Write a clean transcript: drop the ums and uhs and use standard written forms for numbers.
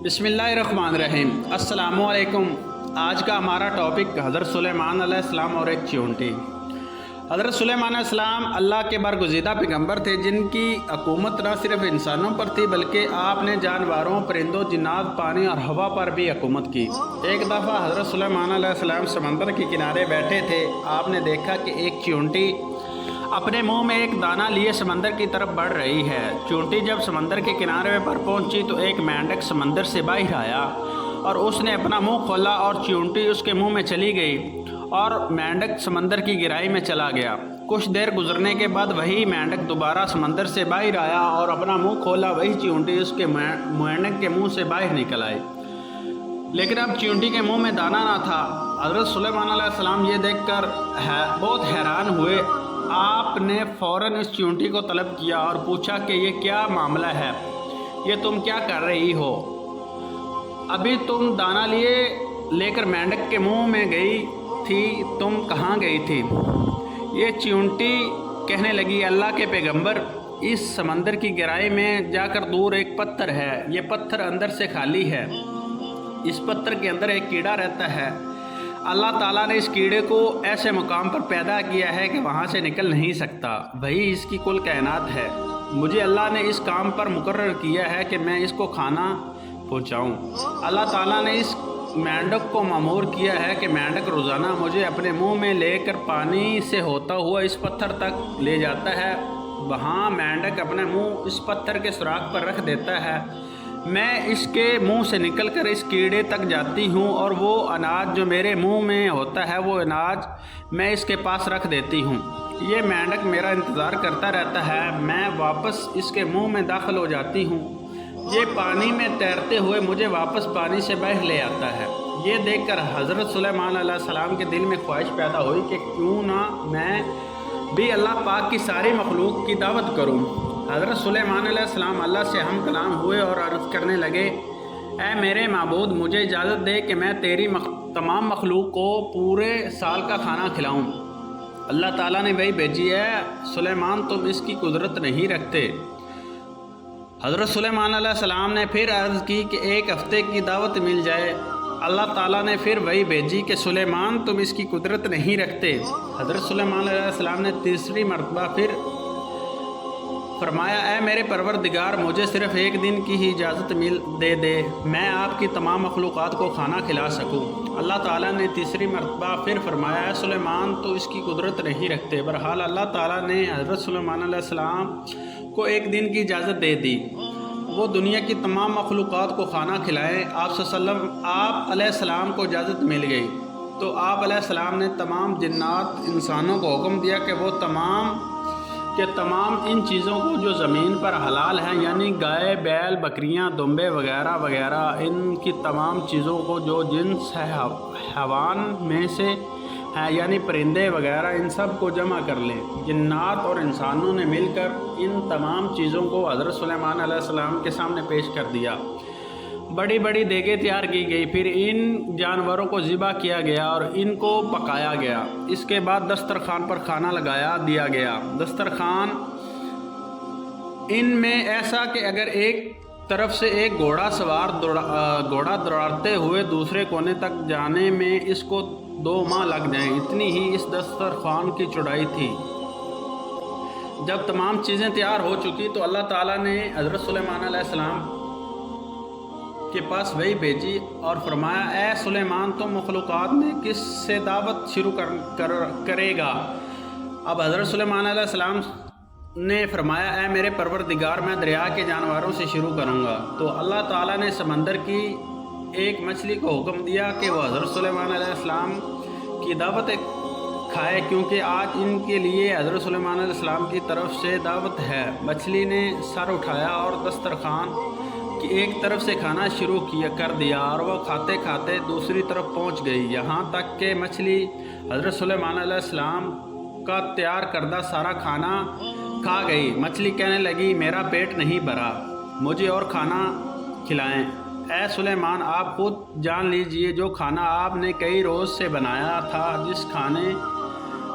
بسم اللہ الرحمن الرحیم۔ السلام علیکم۔ آج کا ہمارا ٹاپک حضرت سلیمان علیہ السلام اور ایک چیونٹی۔ حضرت سلیمان علیہ السلام اللہ کے برگزیدہ پیغمبر تھے، جن کی حکومت نہ صرف انسانوں پر تھی بلکہ آپ نے جانوروں، پرندوں، جنات، پانی اور ہوا پر بھی حکومت کی۔ ایک دفعہ حضرت سلیمان علیہ السلام سمندر کے کنارے بیٹھے تھے۔ آپ نے دیکھا کہ ایک چیونٹی اپنے منہ میں ایک دانہ لیے سمندر کی طرف بڑھ رہی ہے۔ چیونٹی جب سمندر کے کنارے پر پہنچی تو ایک مینڈک سمندر سے باہر آیا اور اس نے اپنا منہ کھولا اور چیونٹی اس کے منہ میں چلی گئی اور مینڈک سمندر کی گہرائی میں چلا گیا۔ کچھ دیر گزرنے کے بعد وہی مینڈک دوبارہ سمندر سے باہر آیا اور اپنا منہ کھولا، وہی چیونٹی اس کے مینڈک کے منہ سے باہر نکل آئی، لیکن اب چیونٹی کے منہ میں دانہ نہ تھا۔ حضرت سلیمان علیہ السلام یہ دیکھ کر بہت حیران ہوئے۔ آپ نے فوراً اس چیونٹی کو طلب کیا اور پوچھا کہ یہ کیا معاملہ ہے، یہ تم کیا کر رہی ہو؟ ابھی تم دانہ لے کر مینڈک کے منہ میں گئی تھی، تم کہاں گئی تھی؟ یہ چیونٹی کہنے لگی، اللہ کے پیغمبر، اس سمندر کی گہرائی میں جا کر دور ایک پتھر ہے، یہ پتھر اندر سے خالی ہے، اس پتھر کے اندر ایک کیڑا رہتا ہے۔ اللہ تعالیٰ نے اس کیڑے کو ایسے مقام پر پیدا کیا ہے کہ وہاں سے نکل نہیں سکتا، وہی اس کی کل کائنات ہے۔ مجھے اللہ نے اس کام پر مقرر کیا ہے کہ میں اس کو کھانا پہنچاؤں۔ اللہ تعالیٰ نے اس مینڈک کو مأمور کیا ہے کہ مینڈک روزانہ مجھے اپنے منہ میں لے کر پانی سے ہوتا ہوا اس پتھر تک لے جاتا ہے۔ وہاں مینڈک اپنے منہ اس پتھر کے سوراخ پر رکھ دیتا ہے، میں اس کے منہ سے نکل کر اس کیڑے تک جاتی ہوں اور وہ اناج جو میرے منہ میں ہوتا ہے وہ اناج میں اس کے پاس رکھ دیتی ہوں۔ یہ مینڈک میرا انتظار کرتا رہتا ہے، میں واپس اس کے منہ میں داخل ہو جاتی ہوں، یہ پانی میں تیرتے ہوئے مجھے واپس پانی سے باہر لے آتا ہے۔ یہ دیکھ کر حضرت سلیمان علیہ السلام کے دل میں خواہش پیدا ہوئی کہ کیوں نہ میں بھی اللہ پاک کی ساری مخلوق کی دعوت کروں۔ حضرت سلیمان علیہ السلام اللہ سے ہم کلام ہوئے اور عرض کرنے لگے، اے میرے معبود، مجھے اجازت دے کہ میں تیری تمام مخلوق کو پورے سال کا کھانا کھلاؤں۔ اللہ تعالیٰ نے وحی بھیجی ہے، سلیمان تم اس کی قدرت نہیں رکھتے۔ حضرت سلیمان علیہ السلام نے پھر عرض کی کہ ایک ہفتے کی دعوت مل جائے۔ اللہ تعالیٰ نے پھر وحی بھیجی کہ سلیمان تم اس کی قدرت نہیں رکھتے۔ حضرت سلیمان علیہ السلام نے تیسری مرتبہ پھر فرمایا، اے میرے پروردگار، مجھے صرف ایک دن کی ہی اجازت دے، میں آپ کی تمام مخلوقات کو کھانا کھلا سکوں۔ اللہ تعالیٰ نے تیسری مرتبہ پھر فرمایا، اے سلیمان تو اس کی قدرت نہیں رکھتے۔ بہرحال اللہ تعالیٰ نے حضرت سلیمان علیہ السلام کو ایک دن کی اجازت دے دی، وہ دنیا کی تمام مخلوقات کو کھانا کھلائیں۔ آپ علیہ السلام کو اجازت مل گئی تو آپ علیہ السلام نے تمام جنات انسانوں کو حکم دیا کہ وہ تمام ان چیزوں کو جو زمین پر حلال ہیں، یعنی گائے، بیل، بکریاں، دمبے وغیرہ وغیرہ، ان کی تمام چیزوں کو جو جنس ہے حیوان میں سے ہیں، یعنی پرندے وغیرہ، ان سب کو جمع کر لیں۔ جنات اور انسانوں نے مل کر ان تمام چیزوں کو حضرت سلیمان علیہ السلام کے سامنے پیش کر دیا۔ بڑی بڑی دیگیں تیار کی گئی، پھر ان جانوروں کو ذبح کیا گیا اور ان کو پکایا گیا۔ اس کے بعد دسترخوان پر کھانا لگایا دیا گیا۔ دسترخوان ان میں ایسا کہ اگر ایک طرف سے ایک گھوڑا سوار گھوڑا دوڑتے ہوئے دوسرے کونے تک جانے میں اس کو 2 ماہ لگ جائیں، اتنی ہی اس دسترخوان کی چوڑائی تھی۔ جب تمام چیزیں تیار ہو چکی تو اللہ تعالیٰ نے حضرت سلیمان علیہ السلام کے پاس وحی بھیجی اور فرمایا، اے سلیمان تم مخلوقات میں کس سے دعوت شروع کرے گا؟ اب حضرت سلیمان علیہ السلام نے فرمایا، اے میرے پروردگار، میں دریا کے جانوروں سے شروع کروں گا۔ تو اللہ تعالیٰ نے سمندر کی ایک مچھلی کو حکم دیا کہ وہ حضرت سلیمان علیہ السلام کی دعوت کھائے، کیونکہ آج ان کے لیے حضرت سلیمان علیہ السلام کی طرف سے دعوت ہے۔ مچھلی نے سر اٹھایا اور دسترخوان کی ایک طرف سے کھانا شروع کر دیا اور وہ کھاتے کھاتے دوسری طرف پہنچ گئی، یہاں تک کہ مچھلی حضرت سلیمان علیہ السلام کا تیار کردہ سارا کھانا کھا گئی۔ مچھلی کہنے لگی، میرا پیٹ نہیں بھرا، مجھے اور کھانا کھلائیں۔ اے سلیمان، آپ خود جان لیجئے، جو کھانا آپ نے کئی روز سے بنایا تھا، جس کھانے